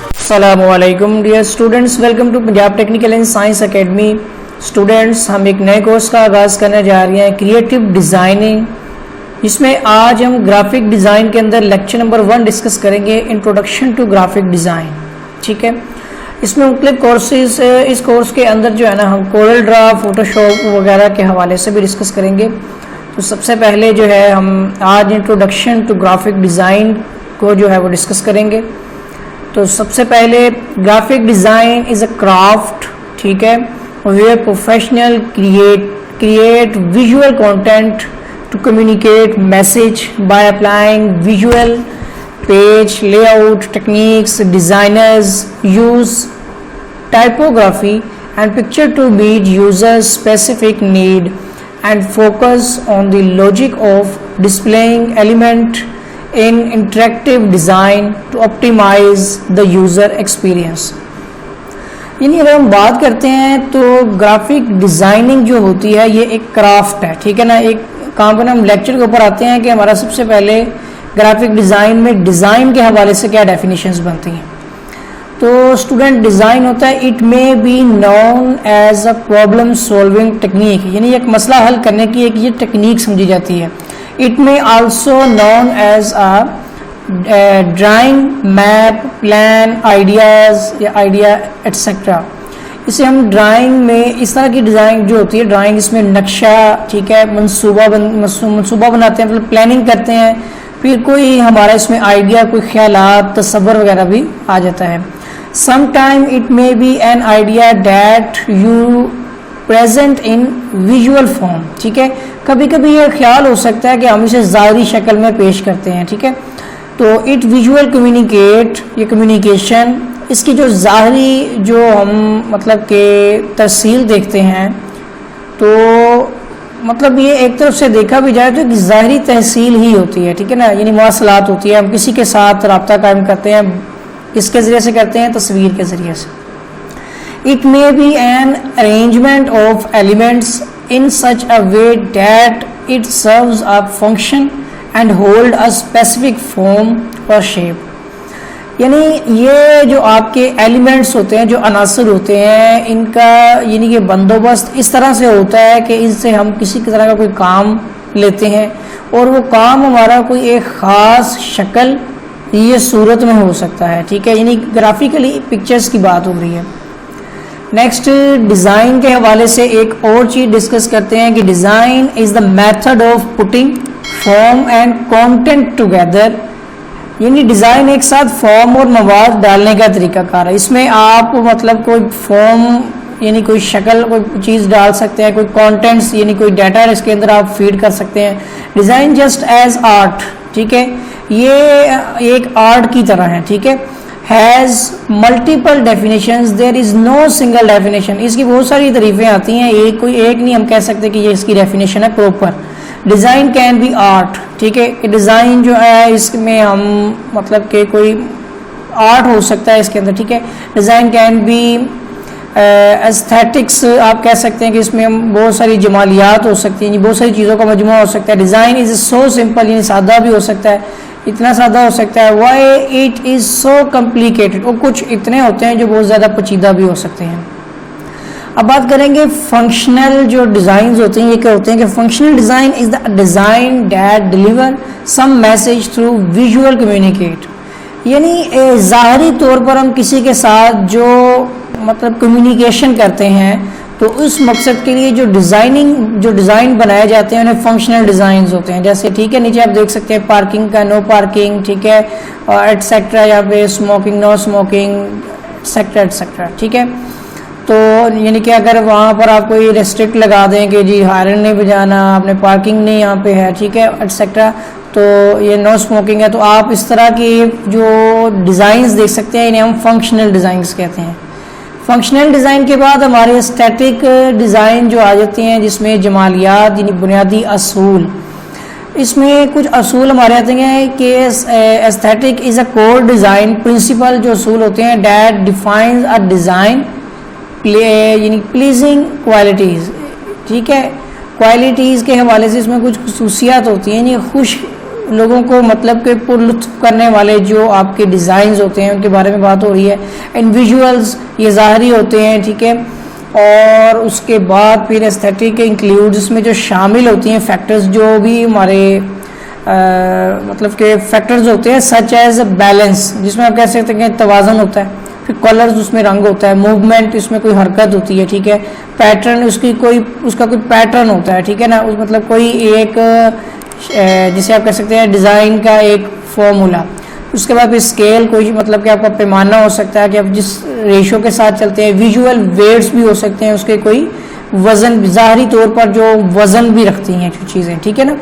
अस्सलामुअलैकुम dear students, welcome to Punjab technical and science academy. Students, हम एक नए कोर्स का आगाज़ करने जा रहे हैं, क्रिएटिव डिज़ाइनिंग। इसमें आज हम ग्राफिक डिज़ाइन के अंदर लेक्चर नंबर 1 डिस्कस करेंगे, इंट्रोडक्शन टू ग्राफिक डिज़ाइन। ठीक है, इसमें मुख्तलिफ कोर्सेज, इस कोर्स के अंदर जो है ना हम कोरल ड्रा, फोटोशॉप वगैरह के हवाले से भी डिस्कस करेंगे। तो सबसे पहले जो है हम आज इंट्रोडक्शन टू ग्राफिक डिज़ाइन को जो है वो डिस्कस करेंगे। तो सबसे पहले graphic design is a craft, ठीक है, where professional create visual content to communicate message by applying visual page layout techniques. Designers use typography and picture to meet user specific need and focus on the logic of displaying element in interactive design to optimize the user experience। यानी अगर हम बात करते हैं तो graphic designing जो होती है ये एक क्राफ्ट है, ठीक है ना। एक काम पर हम लेक्चर के ऊपर आते हैं कि हमारा सबसे पहले ग्राफिक डिज़ाइन में डिज़ाइन के हवाले से क्या डेफिनेशंस बनती हैं। तो स्टूडेंट, डिज़ाइन होता है it may be known as a problem solving technique, यानी एक मसला हल करने की एक ये टेक्निक समझी जाती है। It may also known as a drawing, map, plan, ideas या आइडिया एटसेट्रा। इसे हम ड्राइंग में इस तरह की डिज़ाइन जो होती है, ड्राइंग इसमें नक्शा, ठीक है, मंसूबा बनाते हैं, मतलब प्लानिंग करते हैं, फिर कोई हमारा इसमें आइडिया, कोई ख्यालात, तसव्वुर वगैरह भी आ जाता है। Sometime it may be an idea that you present in visual form, ठीक है। कभी कभी ये ख्याल हो सकता है कि हम इसे ज़ाहिरी शक्ल में पेश करते हैं, ठीक है। तो इट विजुअल कम्युनिकेट, ये कम्युनिकेशन, इसकी जो ज़ाहिरी जो हम मतलब के तफसील देखते हैं, तो मतलब ये एक तरफ से देखा भी जाए तो एक ज़ाहिरी तहसील ही होती है, ठीक है ना। यानी मवासलात होती है, हम किसी के साथ रब्ता कायम करते हैं, किसके ज़रिए से करते हैं? तस्वीर के ज़रिए से। It may B an arrangement of elements in such a way that it serves a function and hold a specific form और शेप। यानी ये जो आपके एलिमेंट्स होते हैं, जो अनासर होते हैं, इनका यानी कि बंदोबस्त इस तरह से होता है कि इनसे हम किसी तरह का कोई काम लेते हैं और वो काम हमारा कोई एक ख़ास शक्ल ये सूरत में हो सकता है, ठीक है। यानी ग्राफिकली पिक्चर्स की बात हो रही है। नेक्स्ट, डिज़ाइन के हवाले से एक और चीज़ डिस्कस करते हैं कि design is the method of putting form and content together. यानी डिज़ाइन एक साथ फॉर्म और मवाद डालने का तरीकाकार है। इसमें आप मतलब कोई फॉर्म यानी कोई शक्ल, कोई चीज़ डाल सकते हैं, कोई कंटेंट्स यानी कोई डाटा इसके अंदर आप फीड कर सकते हैं। डिज़ाइन जस्ट एज आर्ट, ठीक है, ये एक आर्ट की तरह है, ठीक है। Has multiple definitions, there is no single definition. इसकी बहुत सारी तारीफें आती हैं, कोई एक नहीं हम कह सकते कि ये इसकी डेफिनेशन है proper. Design can be art, ठीक है, कि डिज़ाइन जो है इसमें हम मतलब कि कोई आर्ट हो सकता है इसके अंदर, ठीक है। डिज़ाइन कैन बी एस्थेटिक्स, आप कह सकते हैं कि इसमें हम बहुत सारी जमालियात हो सकती हैं, बहुत सारी चीज़ों का मजमूआ हो सकता है। डिज़ाइन इज़ सो सिंपल, यानी सादा भी हो सकता है, इतना सादा हो सकता है। Why it is so complicated, और कुछ इतने होते हैं जो बहुत ज़्यादा पेचीदा भी हो सकते हैं। अब बात करेंगे फंक्शनल जो डिज़ाइन होते हैं, ये क्या होते हैं कि functional design is the design that deliver some message through visual communicate. यानी ज़ाहरी तौर पर हम किसी के साथ जो मतलब कम्युनिकेशन करते हैं, तो उस मकसद के लिए जो डिज़ाइन बनाए जाते हैं उन्हें फंक्शनल डिज़ाइंस होते हैं। जैसे ठीक है, नीचे आप देख सकते हैं पार्किंग का नो पार्किंग, ठीक है, और एटसेट्रा, यहाँ पे smoking no smoking, etcetera etcetera, ठीक है। तो यानी कि अगर वहाँ पर आप कोई रेस्ट्रिक्ट लगा दें कि जी हार्न नहीं बजाना, आपने पार्किंग नहीं यहाँ पे है, ठीक है, एटसेट्रा, तो ये नो स्मोकिंग है, तो आप इस तरह की जो डिज़ाइंस देख सकते हैं, इन्हें हम फंक्शनल डिज़ाइंस कहते हैं। फंक्शनल डिज़ाइन के बाद हमारे स्टैटिक डिज़ाइन जो आ जाती हैं, जिसमें जमालियात यानी बुनियादी असूल, इसमें कुछ असूल हमारे आते हैं कि aesthetic is a core design principle. जो असूल होते हैं डैट डिफाइंस अ डिज़ाइन यानी प्लीजिंग क्वालिटीज़, ठीक है। क्वालिटीज़ के हवाले से इसमें कुछ खसूसियात होती हैं, यानी खुश लोगों को मतलब के पुरलुत्फ करने वाले जो आपके डिज़ाइंस होते हैं उनके बारे में बात हो रही है। एंड विजुअल्स ये ज़ाहरी होते हैं, ठीक है। और उसके बाद फिर एस्थेटिक इंक्लूड, इसमें जो शामिल होती हैं फैक्टर्स जो भी हमारे मतलब के फैक्टर्स होते हैं, सच एज बैलेंस, जिसमें आप कह सकते हैं तवाज़ुन होता है। फिर कलर्स, उसमें रंग होता है। मूवमेंट, इसमें कोई हरकत होती है, ठीक है। पैटर्न, उसका कोई पैटर्न होता है, ठीक है ना, उस मतलब कोई एक जिसे आप कह सकते हैं डिज़ाइन का एक फॉर्मूला। उसके बाद फिर स्केल, कोई मतलब कि आपका पैमाना हो सकता है कि आप जिस रेशो के साथ चलते हैं। विजुअल वेट्स भी हो सकते हैं, उसके कोई वज़न, ज़ाहरी तौर पर जो वज़न भी रखती हैं जो चीज़ें, ठीक है ना।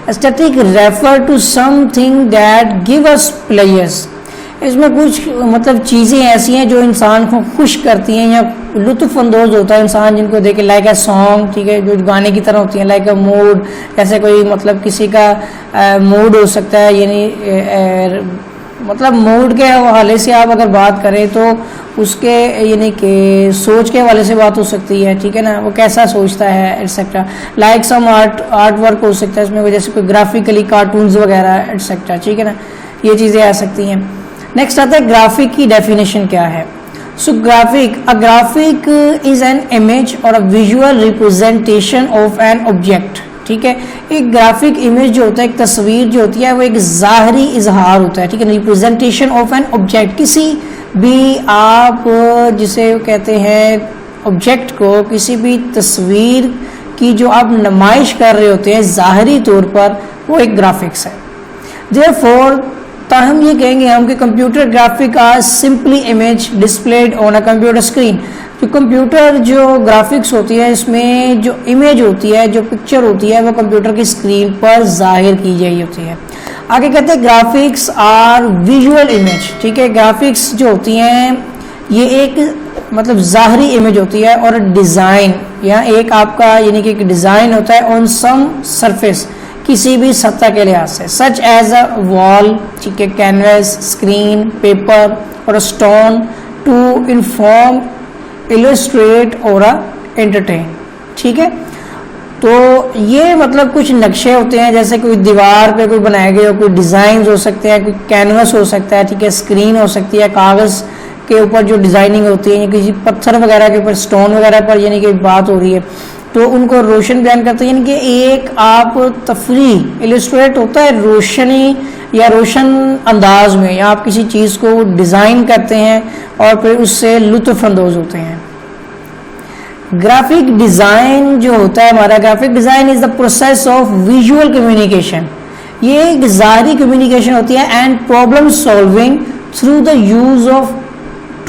Aesthetic refer to something that give us pleasures, इसमें कुछ मतलब चीज़ें ऐसी हैं जो इंसान को खुश करती हैं या लुत्फ़ अंदोज़ होता है इंसान जिनको देखे। लाइक अ सॉन्ग, ठीक है, जो गाने की तरह होती हैं। लाइक अ मूड, जैसे कोई मतलब किसी का मूड हो सकता है, यानी मतलब मूड के हवाले से आप अगर बात करें तो उसके यानी कि सोच के हवाले से बात हो सकती है, ठीक है ना, वो कैसा सोचता है etcetera. Like some art work हो सकता है इसमें, जैसे कोई ग्राफिकली कार्टून्स वगैरह एटसेट्रा, ठीक है ना, ये चीज़ें आ सकती हैं। नेक्स्ट आता है ग्राफिक की डेफिनेशन क्या है। So graphic is an image और a visual representation of an object, ठीक है। एक ग्राफिक इमेज जो होता है, एक तस्वीर जो होती है, वो एक ज़ाहरी इजहार होता है, ठीक है, रिप्रेजेंटेशन ऑफ एन ऑब्जेक्ट। किसी भी आप जिसे कहते हैं ऑब्जेक्ट को, किसी भी तस्वीर की जो आप नुमाइश कर रहे होते हैं ज़ाहरी तौर पर, वो एक ग्राफिक्स है। देयरफॉर हम ये कहेंगे हम कि computer graphic are simply image displayed on a computer screen. जो कंप्यूटर जो ग्राफिक्स होती है, इसमें जो इमेज होती है, जो पिक्चर होती है, वो कंप्यूटर की स्क्रीन पर जाहिर की गई होती है। आगे कहते हैं ग्राफिक्स आर विजुअल इमेज, ठीक है। ग्राफिक्स जो होती हैं ये एक मतलब ज़ाहरी इमेज होती है और डिज़ाइन, या एक आपका यानी कि एक डिज़ाइन होता है ऑन सम सरफेस, किसी भी सतह के लिहाज से, सच एज अ वॉल, ठीक है, कैनवस, स्क्रीन, पेपर और स्टोन, टू इन्फॉर्म, इलस्ट्रेट और एंटरटेन, ठीक है। तो ये मतलब कुछ नक्शे होते हैं, जैसे कोई दीवार पे कोई बनाए गए हो, कोई डिज़ाइन हो सकते हैं, कोई कैनवस हो सकता है, ठीक है, स्क्रीन हो सकती है, कागज़ के ऊपर जो डिज़ाइनिंग होती है, किसी पत्थर वगैरह के ऊपर, स्टोन वगैरह पर यानी कि बात हो रही है, तो उनको रोशन बयान करते हैं। यानी कि एक आप तफरीह इलस्ट्रेट होता है रोशनी या रोशन अंदाज में, या आप किसी चीज़ को डिज़ाइन करते हैं और फिर उससे लुत्फ़ अंदोज़ होते हैं। ग्राफिक डिज़ाइन जो होता है हमारा, graphic design is the process of visual communication. ये एक ज़ाहरी कम्युनिकेशन होती है and problem solving through the use of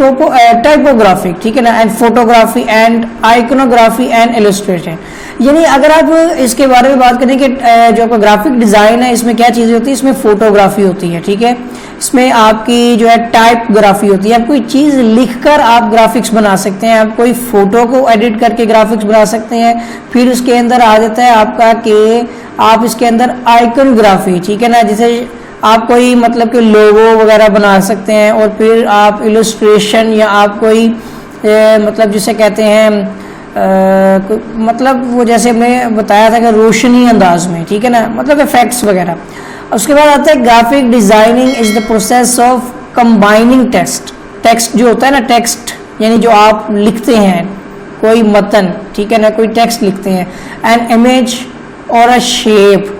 typography, ठीक है ना, and photography and iconography and illustration. यानी अगर आप इसके बारे में बात करें कि जो आपका ग्राफिक डिज़ाइन है, इसमें क्या चीज़ें होती है, इसमें फोटोग्राफी होती है, ठीक है, इसमें आपकी जो है टाइपोग्राफी होती है। आप कोई चीज़ लिखकर आप ग्राफिक्स बना सकते हैं, आप कोई फोटो को एडिट करके ग्राफिक्स बना सकते हैं। फिर उसके अंदर आ जाता है आपका कि आप इसके अंदर आइकनग्राफी, ठीक है ना, जैसे आप कोई मतलब कि लोगो वगैरह बना सकते हैं, और फिर आप इलस्ट्रेशन या आप कोई मतलब जिसे कहते हैं मतलब वो जैसे हमने बताया था कि रोशनी अंदाज में, ठीक है ना, मतलब इफेक्ट्स वगैरह। उसके बाद आता है graphic designing is the process of combining text जो होता है ना, टेक्स्ट यानी जो आप लिखते हैं कोई मतन, ठीक है ना, कोई टेक्स्ट लिखते हैं, एन इमेज और अ शेप,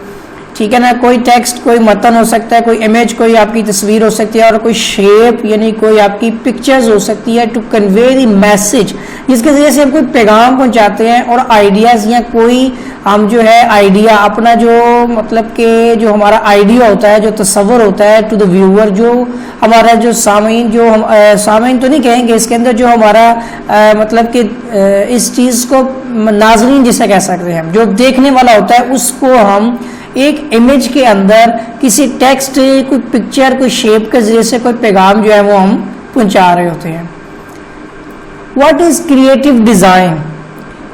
ठीक है ना, कोई टेक्स्ट कोई मतन हो सकता है, कोई इमेज कोई आपकी तस्वीर हो सकती है, और कोई शेप यानी कोई आपकी पिक्चर्स हो सकती है, टू कन्वे द मैसेज, जिसके जरिए से हम कोई पैगाम पहुंचाते हैं, और आइडियाज़ या कोई हम जो है आइडिया अपना जो मतलब कि जो हमारा आइडिया होता है, जो तस्वर होता है टू द व्यूअर, जो हमारा जो सामीन, जो हम सामीन तो नहीं कहेंगे इसके अंदर, जो हमारा मतलब कि इस चीज़ को नाज़रीन जिसे कह सकते हैं, जो देखने वाला होता है, उसको हम एक इमेज के अंदर किसी टेक्स्ट, कोई पिक्चर, कोई शेप के जरिए से कोई पैगाम जो है वो हम पहुंचा रहे होते हैं। What is creative design?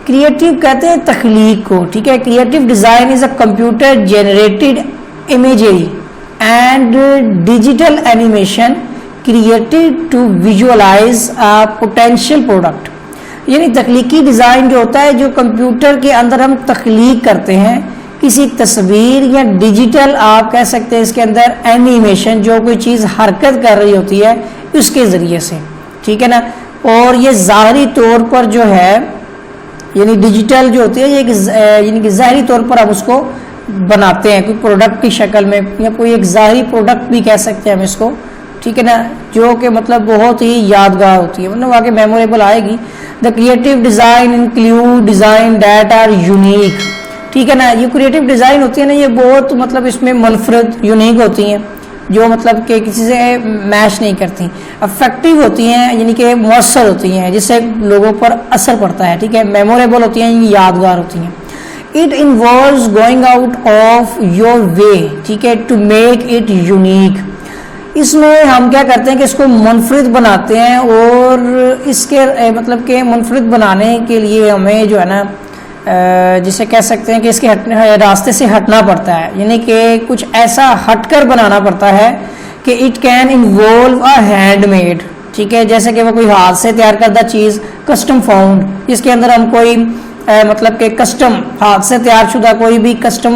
Creative कहते हैं तख्लीक को, ठीक है। Creative design is a computer generated imagery and digital animation created to visualise a potential product. यानी तख्लीकी डिज़ाइन जो होता है, जो कंप्यूटर के अंदर हम तख्लीक करते हैं किसी तस्वीर या डिजिटल आप कह सकते हैं इसके अंदर एनिमेशन, जो कोई चीज़ हरकत कर रही होती है उसके ज़रिए से, ठीक है ना। और ये ज़ाहरी तौर पर जो है यानी डिजिटल जो होती है ये यानी कि ज़ाहरी तौर पर हम उसको बनाते हैं कोई प्रोडक्ट की शक्ल में, या कोई एक ज़ाहरी प्रोडक्ट भी कह सकते हैं हम इसको, ठीक है ना, जो कि मतलब बहुत ही यादगार होती है, मतलब आगे मेमोरेबल आएगी। The creative design include design that are unique, ठीक है ना। ये क्रिएटिव डिज़ाइन होती है ना, ये बहुत मतलब इसमें मुनफरद यूनिक होती हैं, जो मतलब कि किसी से मैच नहीं करती, अफेक्टिव होती हैं यानी कि मौसर होती हैं, जिससे लोगों पर असर पड़ता है, ठीक है। मेमोरेबल होती हैं, यादगार होती हैं। It involves going out of your way, ठीक है, टू मेक इट यूनिक। इसमें हम क्या करते हैं कि इसको मुनफरिद बनाते हैं, और इसके मतलब कि मुनफरिद बनाने के लिए हमें जो है ना जिसे कह सकते हैं कि इसके रास्ते से हटना पड़ता है, यानी कि कुछ ऐसा हटकर बनाना पड़ता है कि it can involve a handmade, ठीक है, जैसे कि वो कोई हाथ से तैयार करदा चीज़, कस्टम फाउंड, इसके अंदर हम कोई मतलब कि कस्टम हाथ से तैयारशुदा कोई भी कस्टम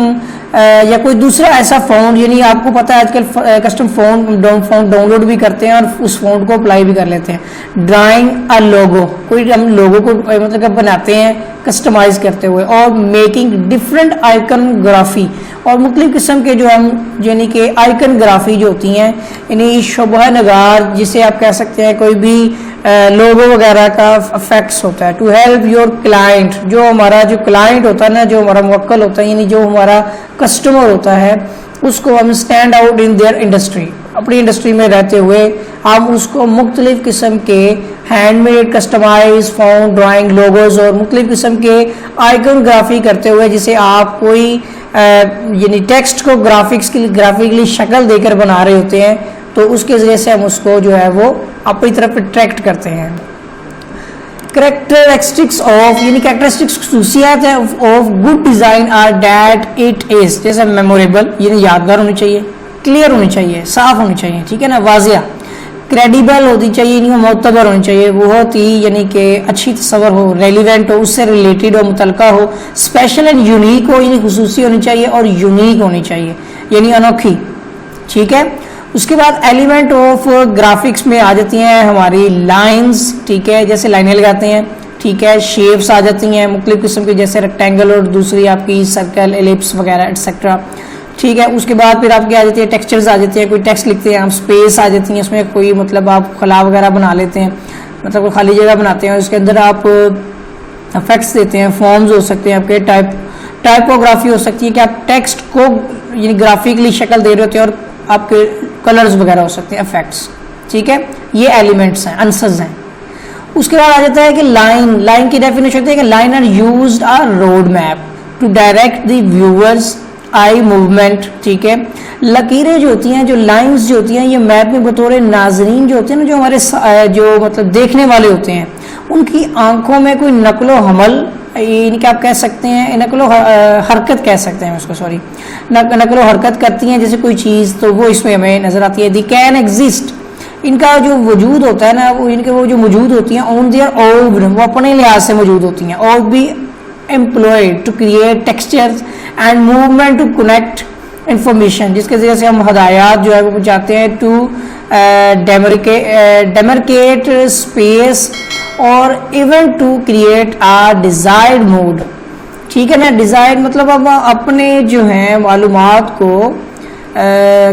या कोई दूसरा ऐसा फ़ॉन्ट, यानी आपको पता है आजकल कस्टम फ़ॉन्ट डाउनलोड भी करते हैं और उस फ़ॉन्ट को अप्लाई भी कर लेते हैं। ड्राइंग अ लोगो, कोई हम लोगो को मतलब बनाते हैं कस्टमाइज करते हुए, और मेकिंग डिफरेंट आइकनग्राफी, और मुख्तलिफ किस्म के जो हम यानी कि आइकनग्राफी जो होती हैं, यानी शोभा नगार जिसे आप कह सकते हैं, कोई भी लोगो वगैरह का इफेक्ट्स होता है। टू हेल्प योर क्लाइंट, जो हमारा जो क्लाइंट होता है ना, जो हमारा मुवक्किल होता है, यानी जो हमारा कस्टमर होता है, उसको हम stand out in their industry, अपनी इंडस्ट्री में रहते हुए हम उसको मुख्तलिफ किस्म के handmade customise found drawing logos और मुख्तलिफ किस्म के आइकनग्राफी करते हुए, जिसे आप कोई यानी टेक्स्ट को ग्राफिकली शक्ल देकर बना रहे होते हैं, तो उसके ज़रिए से हम उसको जो है वो अपनी तरफ अट्रैक्ट करते हैं। कैरेक्टरिस्टिक्स ऑफ यानी कैरेक्टरिस्टिक्स खसूसियात है of good design are that it is, जैसे मेमोरेबल यानी यादगार होनी चाहिए, क्लियर होनी चाहिए, साफ होनी चाहिए, ठीक है ना, वाजिया, क्रेडिबल होनी चाहिए, यानी मोतबर होनी चाहिए, बहुत ही यानी कि अच्छी तस्वर हो, रेलिवेंट हो, उससे रिलेटेड हो, मुतलका हो, स्पेशल एंड यूनिक हो, यानी खसूसी होनी चाहिए और यूनिक होनी चाहिए यानी अनोखी, ठीक है। उसके बाद एलिमेंट ऑफ ग्राफिक्स में आ जाती हैं हमारी लाइंस, ठीक है, जैसे लाइनें लगाते हैं, ठीक है, शेप्स आ जाती हैं मुख्तलिफ किस्म की, जैसे रेक्टेंगल और दूसरी आपकी सर्कल, एलिप्स वगैरह एटसेट्रा, ठीक है। उसके बाद फिर आपकी आ जाती है टेक्सचर्स आ जाती हैं, कोई टेक्स्ट लिखते हैं आप, स्पेस आ जाती है, उसमें कोई मतलब आप खला वगैरह बना लेते हैं, मतलब कोई खाली जगह बनाते हैं, उसके अंदर आप इफेक्ट्स देते हैं, फॉर्म्स हो सकते हैं आपके, टाइपोग्राफी हो सकती है कि आप टेक्स्ट को यानी ग्राफिकली शक्ल दे रहे होते हैं, और आपके कलर्स वगैरह हो सकते हैं, इफेक्ट्स, ठीक है। ये एलिमेंट्स हैं, आंसर्स हैं। उसके बाद आ जाता है कि लाइन की डेफिनेशन होती है कि line are used a road map to direct the viewers eye movement, ठीक है। लकीरें जो होती हैं, जो लाइंस जो होती हैं, ये मैप में बतौर नाजरीन जो होते हैं ना, जो हमारे जो मतलब देखने वाले होते हैं, उनकी आंखों में कोई नकलो हमल, इनके आप कह सकते हैं नकलो हरकत कह सकते हैं उसको, सॉरी, नकलो हरकत करती हैं जैसे कोई चीज़, तो वो इसमें हमें नजर आती है। दी कैन एग्जिस्ट, इनका जो वजूद होता है ना, वो इनके वो जो मौजूद होती हैं, ऑन देयर ओन, वो अपने लिहाज से मौजूद होती हैं, और भी employed to create textures and movement to connect information, जिसके जरिए से हम हदायत जो है वो पहुँचाते हैं, टू डेमरकेट स्पेस और even to create a desired mood, ठीक है ना। डिजायर्ड मतलब अब अपने जो हैं मालूमात को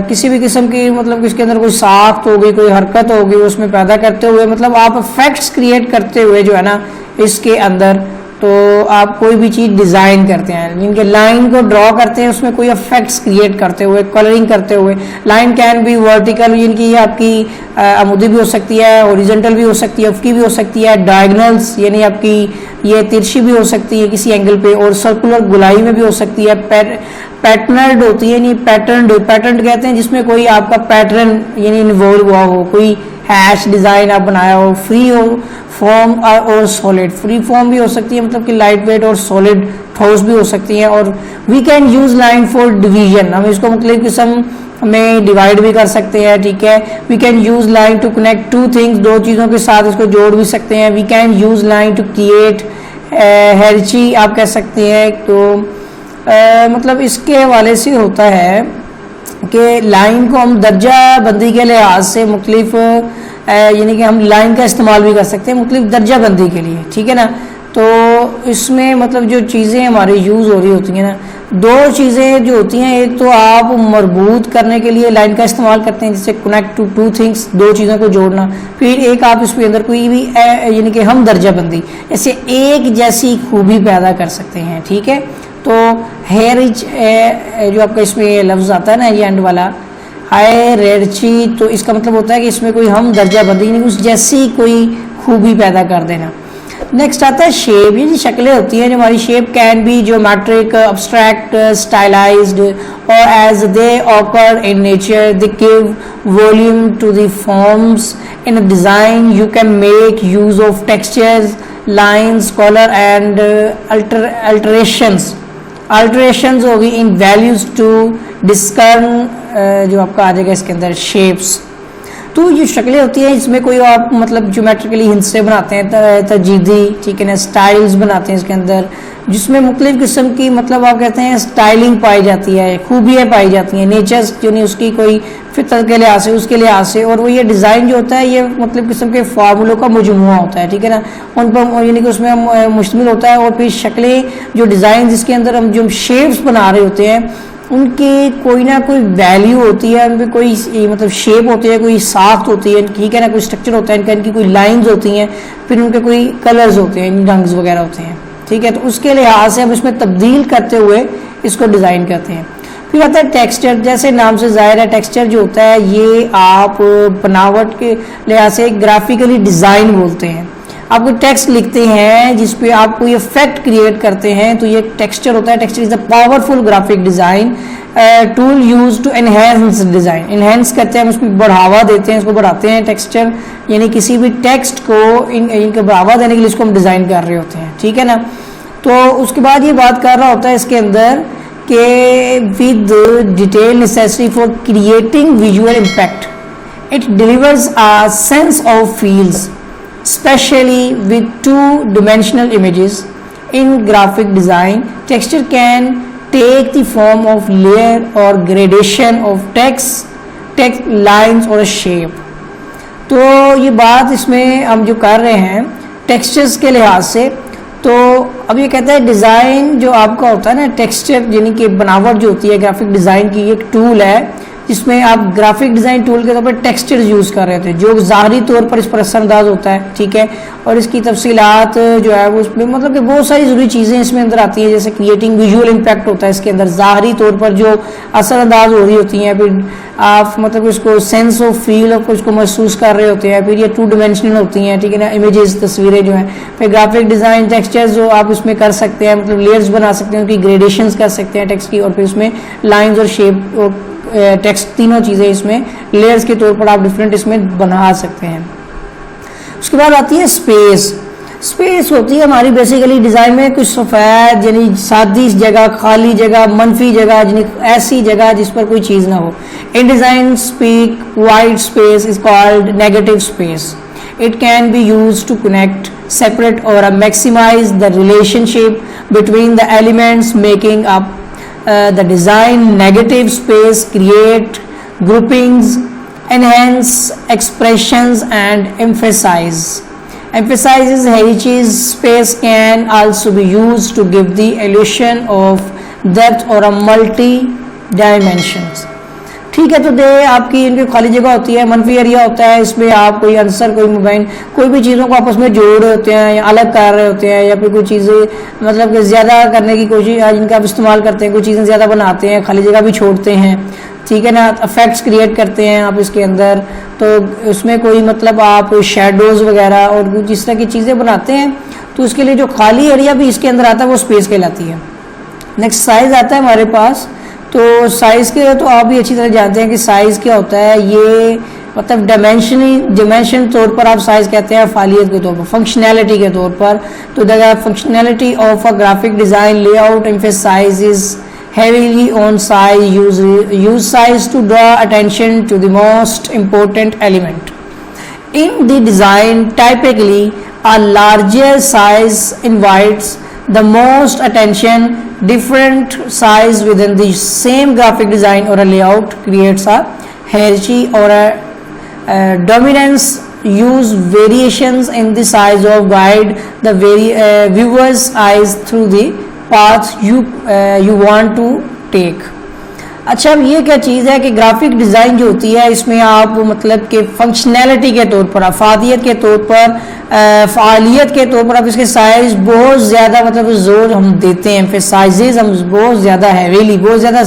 किसी भी किस्म की मतलब इसके अंदर कोई साख्त होगी, कोई हरकत होगी, उसमें पैदा करते हुए, मतलब आप इफेक्ट्स क्रिएट करते हुए जो है ना इसके अंदर, तो आप कोई भी चीज़ डिज़ाइन करते हैं, जिनके लाइन को ड्रॉ करते हैं, उसमें कोई इफेक्ट्स क्रिएट करते हुए, कलरिंग करते हुए। लाइन कैन बी वर्टिकल, जिनकी आपकी अमूदी भी हो सकती है, हॉरिजॉन्टल भी हो सकती है, अफकी भी हो सकती है, डायगोनल्स यानी आपकी ये तिरछी भी हो सकती है किसी एंगल पे, और सर्कुलर गुलाई में भी हो सकती है। पैटर्नड होती है, यानी पैटर्न कहते हैं जिसमें कोई आपका पैटर्न यानी इन्वॉल्व हुआ हो, कोई हैश डिज़ाइन आप बनाया हो। फ्री हो फॉर्म और सॉलिड, फ्री फॉर्म भी हो सकती है, मतलब कि लाइट वेट, और सॉलिड ठोस भी हो सकती है। और we can use line for division, हम इसको मुख्तलिफ किस्म में डिवाइड भी कर सकते हैं, ठीक है। We can use line to connect two things, दो चीज़ों के साथ इसको जोड़ भी सकते हैं। We can use line to create hierarchy आप कह सकते हैं, तो मतलब इसके हवाले से होता है कि लाइन को हम दर्जा बंदी के लिहाज से मुख्तलिफ यानी कि हम लाइन का इस्तेमाल भी कर सकते हैं मुख्तलिफ दर्जा बंदी के लिए, ठीक है ना। तो इसमें मतलब जो चीज़ें हमारी यूज़ हो रही होती हैं ना, दो चीज़ें जो होती हैं, एक तो आप मरबूत करने के लिए लाइन का इस्तेमाल करते हैं, जैसे कनेक्ट टू टू थिंग्स, दो चीज़ों को जोड़ना, फिर एक आप इसके अंदर कोई भी यानी कि हम दर्जा बंदी ऐसे एक जैसी खूबी पैदा कर सकते हैं, ठीक है। तो हेयर इज जो आपका इसमें लफ्ज़ आता है ना ये एंड वाला हाय रेडची, तो इसका मतलब होता है कि इसमें कोई हम दर्जा बंदी यानी उस जैसी कोई खूबी पैदा कर देना। नेक्स्ट आता है शेप, ये शक्लें होती हैं जो हमारी shape can be geometric, abstract, stylized और as they occur in nature they give volume to the forms in a design. You can make use of textures, lines, colour and alterations होगी in values to डिस्कर्न जो आपका आ जाएगा इसके अंदर shapes. तो ये शक्लें होती हैं इसमें कोई आप मतलब ज्योमेट्रिकली हिस्से बनाते हैं तजीदी, ठीक है ना, स्टाइल्स बनाते हैं इसके अंदर जिसमें मुख्तलिफ किस्म की मतलब आप कहते हैं स्टाइलिंग पाई जाती है, खूबियाँ पाई जाती हैं, नेचर्स जो नहीं उसकी कोई फितर के लिहाज से उसके लिहाज से, और वो ये डिज़ाइन जो होता है ये मतलब किस्म के फार्मूलों का मजमूआ होता है, ठीक है ना, उन पर यानी कि उसमें मुश्तमिल होता है। और फिर शक्लें जो डिज़ाइन जिसके अंदर हम जो शेप्स बना रहे होते हैं उनकी कोई ना कोई वैल्यू होती है, उनकी कोई मतलब शेप होती है, कोई साख्त होती है, ठीक है ना, कोई स्ट्रक्चर होता है इनका, इनकी कोई लाइंस होती हैं, फिर उनके कोई कलर्स होते हैं, रंग्स वगैरह होते हैं, ठीक है। तो उसके लिहाज से हम इसमें तब्दील करते हुए इसको डिज़ाइन करते हैं। फिर आता है टेक्सचर, जैसे नाम से ज़ाहिर है टेक्सचर जो होता है ये आप बनावट के लिहाज से ग्राफिकली डिज़ाइन बोलते हैं। आप कोई टेक्स्ट लिखते हैं जिस पे आप कोई इफेक्ट क्रिएट करते हैं तो ये टेक्सचर होता है। Texture is a powerful graphic design tool use to enhance design, enhance करते हैं हम उसको बढ़ावा देते हैं, इसको बढ़ाते हैं टेक्सचर, यानी किसी भी टेक्स्ट को इनके बढ़ावा देने के लिए इसको हम डिज़ाइन कर रहे होते हैं, ठीक है ना। तो उसके बाद ये बात कर रहा होता है इसके अंदर कि with detail necessary for creating visual impact it delivers a sense of feels especially with two-dimensional images. In graphic design, texture can take the form of layer or gradation of text lines or a shape. तो ये बात इसमें हम जो कर रहे हैं textures के लिहाज से, तो अब ये कहता है डिज़ाइन जो आपका होता है ना टेक्सचर यानी कि बनावट जो होती है ग्राफिक डिज़ाइन की एक टूल है जिसमें आप ग्राफिक डिज़ाइन टूल के तौर पर टेक्सचर्स यूज़ कर रहे थे जो ज़ाहरी तौर पर इस पर असरअंदाज होता है, ठीक है। और इसकी तफसीलात जो है वो उसमें मतलब कि बहुत सारी ज़रूरी चीज़ें इसमें अंदर आती हैं, जैसे क्रिएटिंग विजुअल इम्पैक्ट होता है इसके अंदर, ज़ाहरी तौर पर जो असरअंदाज हो रही होती हैं, फिर आप मतलब इसको सेंस ऑफ फील ऑफ उसको महसूस कर रहे होते हैं, फिर ये टू डिमेंशनल होती हैं, ठीक है ना, इमेजेस तस्वीरें जो हैं, फिर ग्राफिक डिज़ाइन टेक्सचर्स जो आप इसमें कर सकते हैं, मतलब लेयर्स बना सकते हैं, उनकी ग्रेडेशंस कर सकते हैं टेक्स्ट की, और फिर उसमें लाइन्स और शेप और टेक्स्ट तीनों चीज़ें इसमें लेयर्स के तौर पर आप डिफरेंट इसमें बना सकते हैं। उसके बाद आती है स्पेस होती है हमारी बेसिकली डिज़ाइन में कुछ सफ़ेद यानी सादी जगह, खाली जगह, मनफी जगह, यानी ऐसी जगह जिस पर कोई चीज़ ना हो। In design speak white space is called negative space. It can be used to connect, separate or maximize the relationship between the elements making up the design. Negative space create groupings, enhance expressions and emphasizes heritage. Space can also be used to give the illusion of depth or a multi dimensions. ठीक है, तो दे आपकी इनकी खाली जगह होती है, मनफी एरिया होता है, इसमें आप कोई आंसर कोई मोबाइल कोई भी चीज़ों को आपस में जोड़ रहे होते हैं या अलग कर रहे होते हैं, या फिर कोई चीज़ें मतलब कि ज़्यादा करने की कोशिश इनका आप इस्तेमाल करते हैं, कोई चीज़ें ज़्यादा बनाते हैं, खाली जगह भी छोड़ते हैं, ठीक है ना, इफेक्ट्स क्रिएट करते हैं आप इसके अंदर, तो उसमें कोई मतलब आप शेडोज़ वगैरह और जिस तरह की चीज़ें बनाते हैं, तो उसके लिए जो खाली एरिया भी इसके अंदर आता है वो स्पेस कहलाती है। नेक्स्ट साइज़ आता है हमारे पास, तो साइज़ के तो आप भी अच्छी तरह जानते हैं कि साइज़ क्या होता है, ये मतलब डिमेंशन तौर पर आप साइज़ कहते हैं, फालियत के तौर पर, फंक्शनैलिटी के तौर पर। तो the functionality of a graphic design layout emphasizes heavily on size. Use size to draw attention to the most important element in the design. Typically a larger size invites the most attention. Different size within the same graphic design or a layout creates a hierarchy or a dominance. Use variations in the size of guide the viewer's eyes through the path you want to take. अच्छा, अब ये क्या चीज़ है कि graphic design जो होती है इसमें आप मतलब कि फंक्शनैलिटी के तौर पर, अफादियत के तौर पर, फ़ालियत के तौर पर आप इसके साइज़ बहुत ज़्यादा मतलब जोर हम देते हैं, फिर साइजेस हम बहुत ज़्यादा हैवीली बहुत ज़्यादा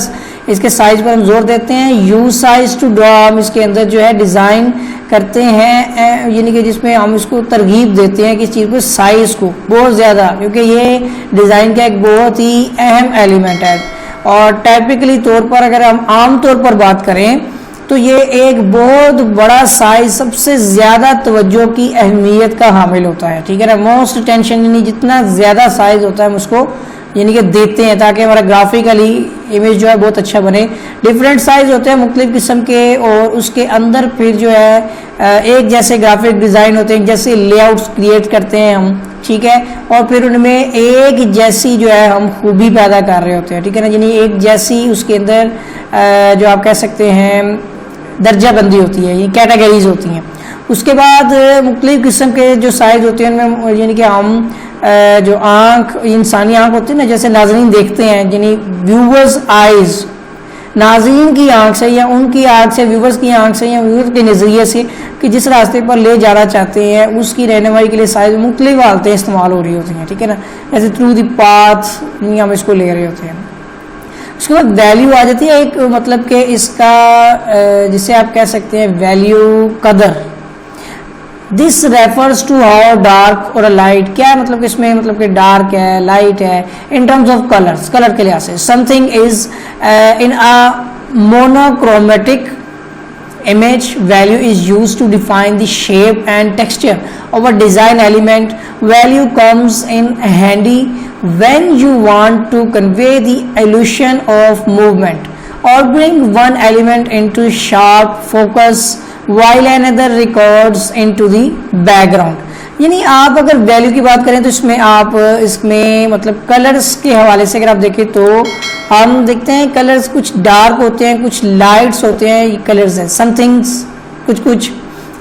इसके साइज़ पर हम जोर देते हैं. यूज साइज टू ड्रॉ, हम इसके अंदर जो है डिज़ाइन करते हैं, यानी कि जिसमें हम इसको तरगीब देते हैं कि इस चीज़ को साइज़ को बहुत ज़्यादा, क्योंकि ये डिज़ाइन का एक बहुत ही अहम एलिमेंट है. और टाइपिकली तौर पर अगर हम आम तौर पर बात करें तो ये एक बहुत बड़ा साइज सबसे ज़्यादा तवज्जो की अहमियत का हामिल होता है. ठीक है ना, मोस्ट अटेंशन, यानी जितना ज़्यादा साइज होता है हम उसको यानी कि देते हैं ताकि हमारा ग्राफिकली इमेज जो है बहुत अच्छा बने. डिफरेंट साइज होते हैं मुख्तलिफ किस्म के, और उसके अंदर फिर जो है एक जैसे ग्राफिक डिज़ाइन होते हैं, जैसे लेआउट्स क्रिएट करते हैं हम. ठीक है, और फिर उनमें एक जैसी जो है हम खूबी पैदा कर रहे होते हैं. ठीक है ना, यानी एक जैसी उसके अंदर जो आप कह सकते हैं दर्जा बंदी होती है, ये कैटेगरीज होती हैं. उसके बाद मुख्तलिफ किस्म के जो साइज होते हैं उनमें यानी कि हम जो आँख, इंसानी आँख होती है ना, जैसे नाज़रीन देखते हैं, यानी व्यूवर्स आइज़, नाज़रीन की आंख से या उनकी आंख से, व्यूवर्स की आंख से या व्यूवर के नज़रिए से कि जिस रास्ते पर ले जाना चाहते हैं उसकी रहनुमाई के लिए साइज मुख्तलिफ हालतें इस्तेमाल हो रही होती हैं. ठीक है ना, जैसे थ्रू द पाथ हम इसको ले रहे होते हैं. उसके बाद वैल्यू आ जाती है एक, मतलब कि इसका जिसे आप कह सकते हैं वैल्यू, कदर. This refers to how dark और लाइट, क्या मतलब कि इसमें मतलब कि डार्क है, लाइट है, in terms of colours, colour के लिहाज से. Something is in a monochromatic image, value is used to define the shape and texture of a design element. Value comes in handy when you want to convey the illusion of movement or bring one element into sharp focus while another records into the background. यानी आप अगर value की बात करें तो इसमें आप इसमें मतलब कलर्स के हवाले से अगर आप देखें तो हम देखते हैं कलर्स कुछ डार्क होते हैं, कुछ लाइट्स होते हैं, ये कलर्स हैं. समथिंग्स कुछ,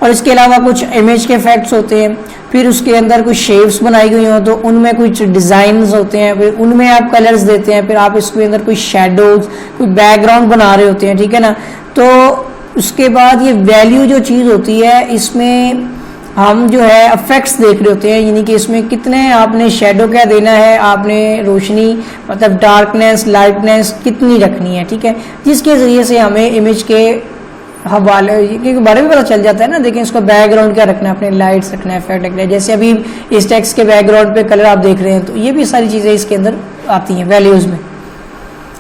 और इसके अलावा कुछ इमेज के इफेक्ट्स होते हैं. फिर उसके अंदर कुछ शेप्स बनाई गई हो तो उनमें कुछ डिज़ाइंस होते हैं, फिर उनमें आप कलर्स देते हैं. फिर आप इसके अंदर कुछ शेडोज, कुछ बैकग्राउंड बना रहे होते हैं. ठीक है ना, तो उसके बाद ये वैल्यू जो चीज़ होती है इसमें हम जो है इफेक्ट्स देख रहे होते हैं, यानी कि इसमें कितने आपने शेडो क्या देना है, आपने रोशनी मतलब डार्कनेस, लाइटनेस कितनी रखनी है. ठीक है, जिसके ज़रिए से हमें इमेज के हवाले के बारे में पता चल जाता है ना. देखें इसका बैकग्राउंड क्या रखना है, अपने लाइट्स रखना है, इफेक्ट रखना है. जैसे अभी इस टेक्स्ट के बैकग्राउंड पे कलर आप देख रहे हैं तो ये भी सारी चीज़ें इसके अंदर आती हैं वैल्यूज़ में.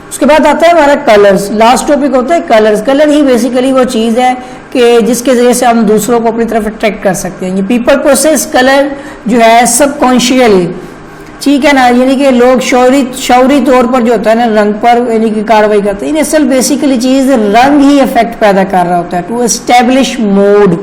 उसके बाद आता है हमारा कलर्स. लास्ट टॉपिक होता है कलर्स. कलर ही बेसिकली वो चीज़ है कि जिसके ज़रिए से हम दूसरों को अपनी तरफ अट्रैक्ट कर सकते हैं. ये पीपल प्रोसेस कलर जो है सबकॉन्शियसली. ठीक है ना, यानी कि लोग शौरी तौर पर जो होता है ना रंग पर यानी कि कार्रवाई करते हैं. असल बेसिकली चीज़ रंग ही इफेक्ट पैदा कर रहा होता है टू एस्टेब्लिश मूड.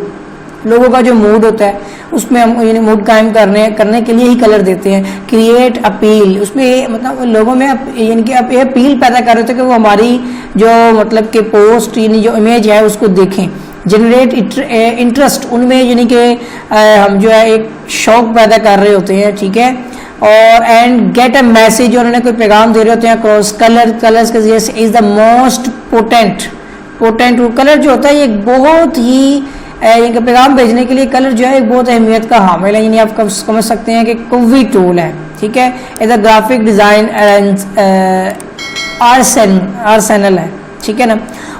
लोगों का जो मूड होता है उसमें हम यानी मूड कायम करने के लिए ही कलर देते हैं. क्रिएट अपील, उसमें मतलब लोगों में यानी कि आप अपील पैदा कर रहे होते हैं कि वो हमारी जो मतलब कि पोस्ट यानी जो इमेज है उसको देखें. जनरेट इंटरेस्ट, उनमें यानी कि हम जो है एक शौक पैदा कर रहे होते हैं. ठीक है, और एंड गेट अ मैसेज, उन्होंने कोई पैगाम दे रहे होते हैं क्रॉस. कलर्स के जरिए से is the most potent colour जो होता है ये बहुत ही पैगाम भेजने के लिए कलर जो है एक बहुत अहमियत का हामिल है. यानी आप समझ सकते हैं कि कवी टूल है. ठीक है, is a graphic design arsenal है. ठीक है ना.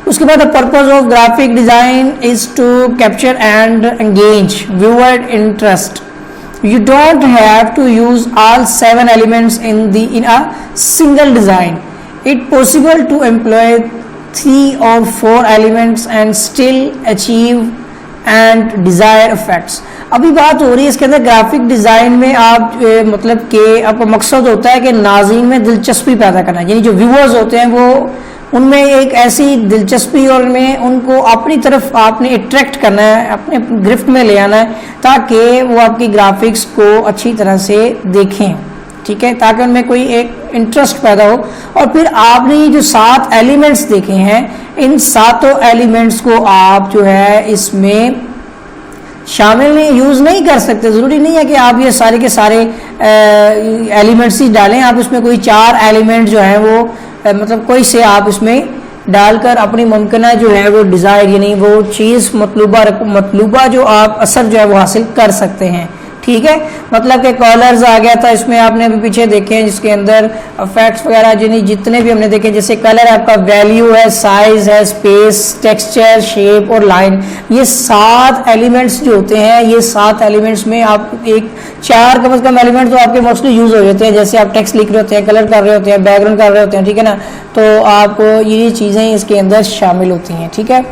उसके बाद the purpose of graphic design is to capture and engage viewer interest. You don't have to use all 7 elements in a single design. It's possible to employ 3 or 4 elements and still achieve and desired effects. अभी बात हो रही है इसके अंदर graphic design में आप मतलब कि आपका मकसद होता है कि नाज़रीन में दिलचस्पी पैदा करना, यानी जो व्यूअर्स होते हैं वो उनमें एक ऐसी दिलचस्पी और में उनको अपनी तरफ आपने अट्रैक्ट करना है, अपने गिरफ्त में ले आना है ताकि वो आपकी ग्राफिक्स को अच्छी तरह से देखें. ठीक है, ताकि उनमें कोई एक इंटरेस्ट पैदा हो। और फिर आपने ये जो 7 एलिमेंट्स देखे हैं, इन 7 एलिमेंट्स को आप जो है इसमें शामिल नहीं, यूज नहीं कर सकते। जरूरी नहीं है कि आप ये सारे के सारे एलिमेंट्स ही डालें, आप इसमें कोई 4 एलिमेंट जो है वो मतलब कोई से आप इसमें डालकर अपनी मुमकिना जो है वो डिजायर यानी वो चीज़ मतलूबा जो आप असर जो है वो हासिल कर सकते हैं। ठीक है, मतलब कि कलर्स आ गया था इसमें, आपने अभी पीछे देखे हैं जिसके अंदर इफेक्ट्स वगैरह जितने भी हमने देखे, जैसे कलर आपका वैल्यू है, साइज है, स्पेस, टेक्सचर, शेप और लाइन, ये 7 एलिमेंट्स जो होते हैं, ये 7 एलिमेंट्स में आप एक 4 कम से कम एलिमेंट तो आपके मोस्टली यूज हो जाते हैं। जैसे आप टेक्स्ट लिख रहे होते हैं, कलर कर रहे होते हैं, बैकग्राउंड कर रहे होते हैं, ठीक है ना, तो आपको ये चीज़ें इसके अंदर शामिल होती हैं। ठीक है,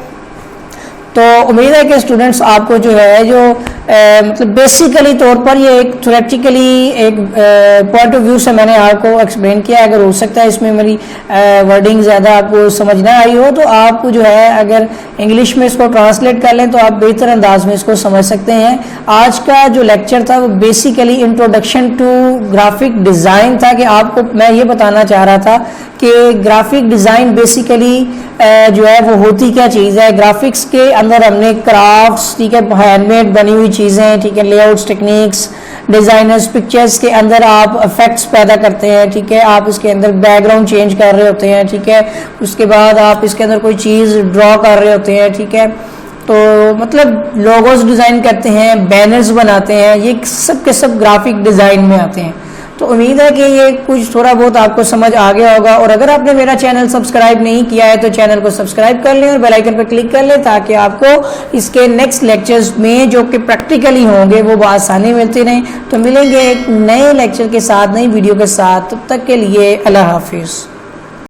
तो उम्मीद है कि स्टूडेंट्स आपको जो है जो मतलब बेसिकली तौर पर ये एक थ्योरेटिकली एक पॉइंट ऑफ व्यू से मैंने आपको एक्सप्लेन किया। अगर हो सकता है इसमें मेरी वर्डिंग ज़्यादा आपको समझ ना आई हो, तो आप जो है अगर इंग्लिश में इसको ट्रांसलेट कर लें तो आप बेहतर अंदाज में इसको समझ सकते हैं। आज का जो लेक्चर था वो basically introduction to graphic design था, कि आपको मैं ये बताना चाह रहा था कि ग्राफिक डिज़ाइन बेसिकली जो है वो होती क्या चीज़ है। ग्राफिक्स के अंदर हमने क्राफ्ट्स, ठीक है, हैंडमेड बनी हुई चीज़ें, ठीक है, लेआउट्स, टेक्निक्स, डिज़ाइनर्स, पिक्चर्स के अंदर आप इफेक्ट्स पैदा करते हैं, ठीक है, आप इसके अंदर बैकग्राउंड चेंज कर रहे होते हैं, ठीक है, उसके बाद आप इसके अंदर कोई चीज़ ड्रॉ कर रहे होते हैं, ठीक है, तो मतलब लोगोस डिज़ाइन करते हैं, बैनर्स बनाते हैं, ये सब के सब ग्राफिक डिज़ाइन में आते हैं। तो उम्मीद है कि ये कुछ थोड़ा बहुत आपको समझ आ गया होगा। और अगर आपने मेरा चैनल सब्सक्राइब नहीं किया है तो चैनल को सब्सक्राइब कर लें और बेल आइकन पर क्लिक कर लें, ताकि आपको इसके नेक्स्ट लेक्चर्स में जो कि प्रैक्टिकली होंगे वो आसानी मिलती रहे। तो मिलेंगे एक नए लेक्चर के साथ, नई वीडियो के साथ, तब तक के लिए अल्लाह हाफिज़।